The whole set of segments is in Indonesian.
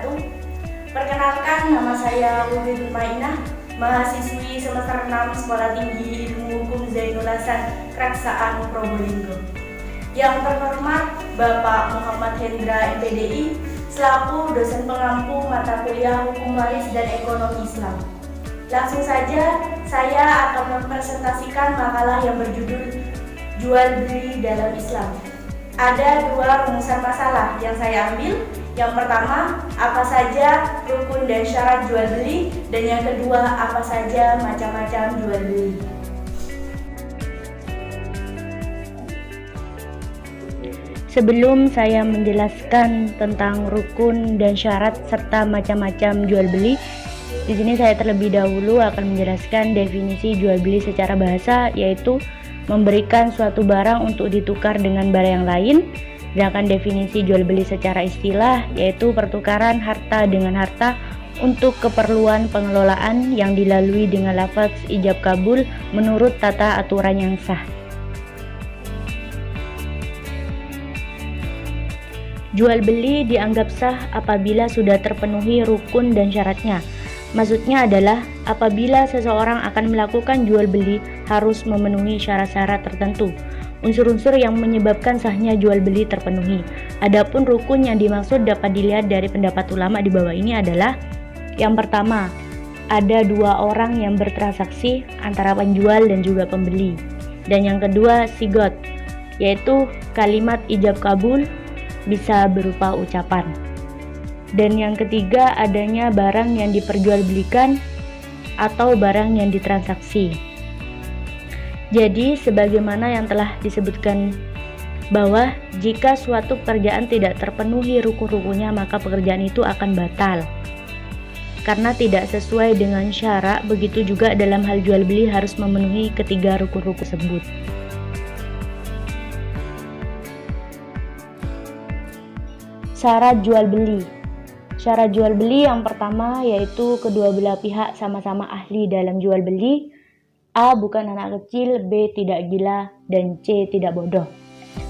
wabarakatuh. Perkenalkan, nama saya Ubi Mainah, mahasiswi semester 6 Sekolah Tinggi Ilmu Hukum Zainul Hasan, Keraksaan Probolinggo. Yang terhormat Bapak Muhammad Hendra MPDI, selaku dosen pengampu mata kuliah Hukum Waris dan Ekonomi Islam. Langsung saja, saya akan mempresentasikan makalah yang berjudul Jual Beli dalam Islam. Ada dua rumusan masalah yang saya ambil. Yang pertama, apa saja rukun dan syarat jual beli, dan yang kedua, apa saja macam-macam jual beli. Sebelum saya menjelaskan tentang rukun dan syarat serta macam-macam jual beli, di sini saya terlebih dahulu akan menjelaskan definisi jual beli secara bahasa, yaitu memberikan suatu barang untuk ditukar dengan barang yang lain. Sedangkan definisi jual beli secara istilah yaitu pertukaran harta dengan harta untuk keperluan pengelolaan yang dilalui dengan lafaz ijab kabul menurut tata aturan yang sah. Jual beli dianggap sah apabila sudah terpenuhi rukun dan syaratnya. Maksudnya adalah apabila seseorang akan melakukan jual beli harus memenuhi syarat-syarat tertentu. Unsur-unsur yang menyebabkan sahnya jual beli terpenuhi. Adapun rukun yang dimaksud dapat dilihat dari pendapat ulama di bawah ini adalah: yang pertama, ada dua orang yang bertransaksi antara penjual dan juga pembeli. Dan yang kedua, sigot, yaitu kalimat ijab kabul bisa berupa ucapan. Dan yang ketiga, adanya barang yang diperjualbelikan atau barang yang ditransaksi. Jadi, sebagaimana yang telah disebutkan bahwa jika suatu pekerjaan tidak terpenuhi rukun-rukunnya, maka pekerjaan itu akan batal karena tidak sesuai dengan syarat. Begitu juga dalam hal jual beli harus memenuhi ketiga rukun-rukun tersebut. Syarat jual beli. Syarat jual beli yang pertama yaitu kedua belah pihak sama-sama ahli dalam jual beli. A. Bukan anak kecil, B. Tidak gila, dan C. Tidak bodoh.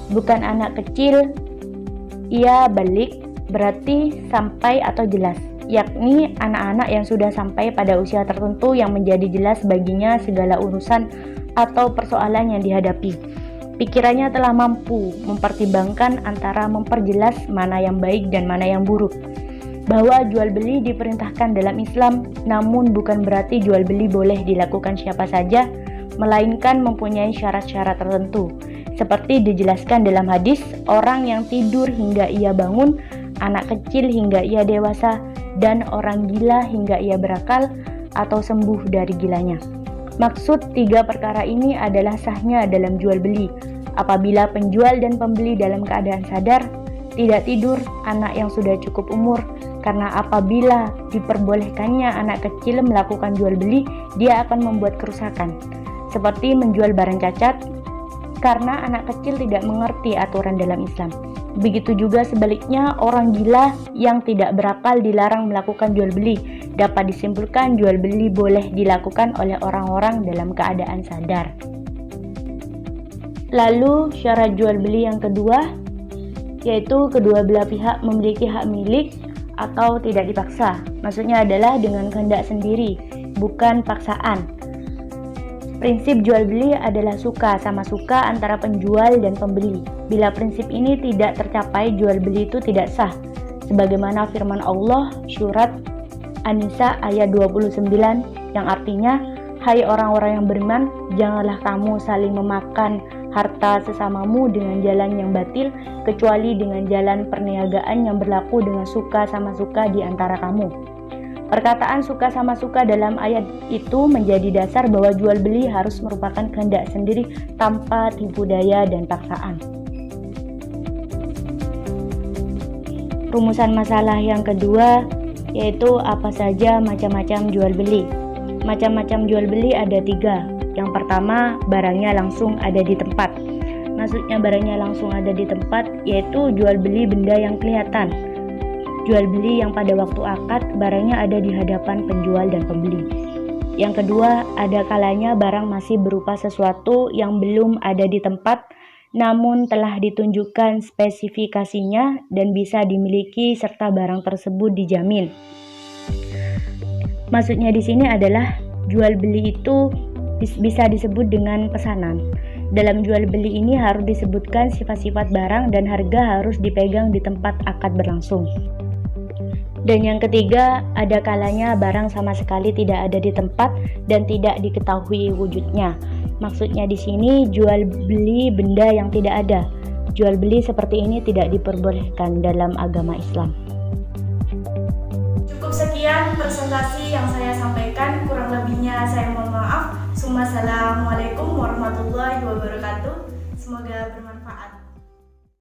Bukan anak kecil, ia balik, berarti sampai atau jelas, yakni anak-anak yang sudah sampai pada usia tertentu yang menjadi jelas baginya segala urusan atau persoalan yang dihadapi. Pikirannya telah mampu mempertimbangkan antara memperjelas mana yang baik dan mana yang buruk. Bahwa jual beli diperintahkan dalam Islam, namun bukan berarti jual beli boleh dilakukan siapa saja, melainkan mempunyai syarat-syarat tertentu. Seperti dijelaskan dalam hadis, orang yang tidur hingga ia bangun, anak kecil hingga ia dewasa, dan orang gila hingga ia berakal atau sembuh dari gilanya. Maksud tiga perkara ini adalah sahnya dalam jual beli, apabila penjual dan pembeli dalam keadaan sadar, tidak tidur anak yang sudah cukup umur, karena apabila diperbolehkannya anak kecil melakukan jual beli, dia akan membuat kerusakan, seperti menjual barang cacat, karena anak kecil tidak mengerti aturan dalam Islam. Begitu juga sebaliknya, orang gila yang tidak berakal dilarang melakukan jual beli. Dapat disimpulkan jual beli boleh dilakukan oleh orang-orang dalam keadaan sadar. Lalu syarat jual beli yang kedua yaitu kedua belah pihak memiliki hak milik atau tidak dipaksa. Maksudnya adalah dengan kehendak sendiri, bukan paksaan. Prinsip jual beli adalah suka sama suka antara penjual dan pembeli. Bila prinsip ini tidak tercapai, jual beli itu tidak sah. Sebagaimana firman Allah surat An-Nisa ayat 29 yang artinya, hai orang-orang yang beriman, janganlah kamu saling memakan harta sesamamu dengan jalan yang batil, kecuali dengan jalan perniagaan yang berlaku dengan suka sama suka di antara kamu. Perkataan suka sama suka dalam ayat itu menjadi dasar bahwa jual beli harus merupakan kehendak sendiri tanpa tipu daya dan paksaan. Rumusan masalah yang kedua yaitu apa saja macam-macam jual beli. Macam-macam jual beli ada tiga. Yang pertama, barangnya langsung ada di tempat. Maksudnya barangnya langsung ada di tempat yaitu jual beli benda yang kelihatan. Jual beli yang pada waktu akad barangnya ada di hadapan penjual dan pembeli. Yang kedua, ada kalanya barang masih berupa sesuatu yang belum ada di tempat namun telah ditunjukkan spesifikasinya dan bisa dimiliki serta barang tersebut dijamin. Maksudnya di sini adalah jual beli itu bisa disebut dengan pesanan. Dalam jual beli ini harus disebutkan sifat-sifat barang dan harga harus dipegang di tempat akad berlangsung. Dan yang ketiga, ada kalanya barang sama sekali tidak ada di tempat dan tidak diketahui wujudnya. Maksudnya di sini jual beli benda yang tidak ada. Jual beli seperti ini tidak diperbolehkan dalam agama Islam. Cukup sekian presentasi yang saya sampaikan, kurang lebihnya saya mohon maaf. Assalamualaikum warahmatullahi wabarakatuh. Semoga bermanfaat.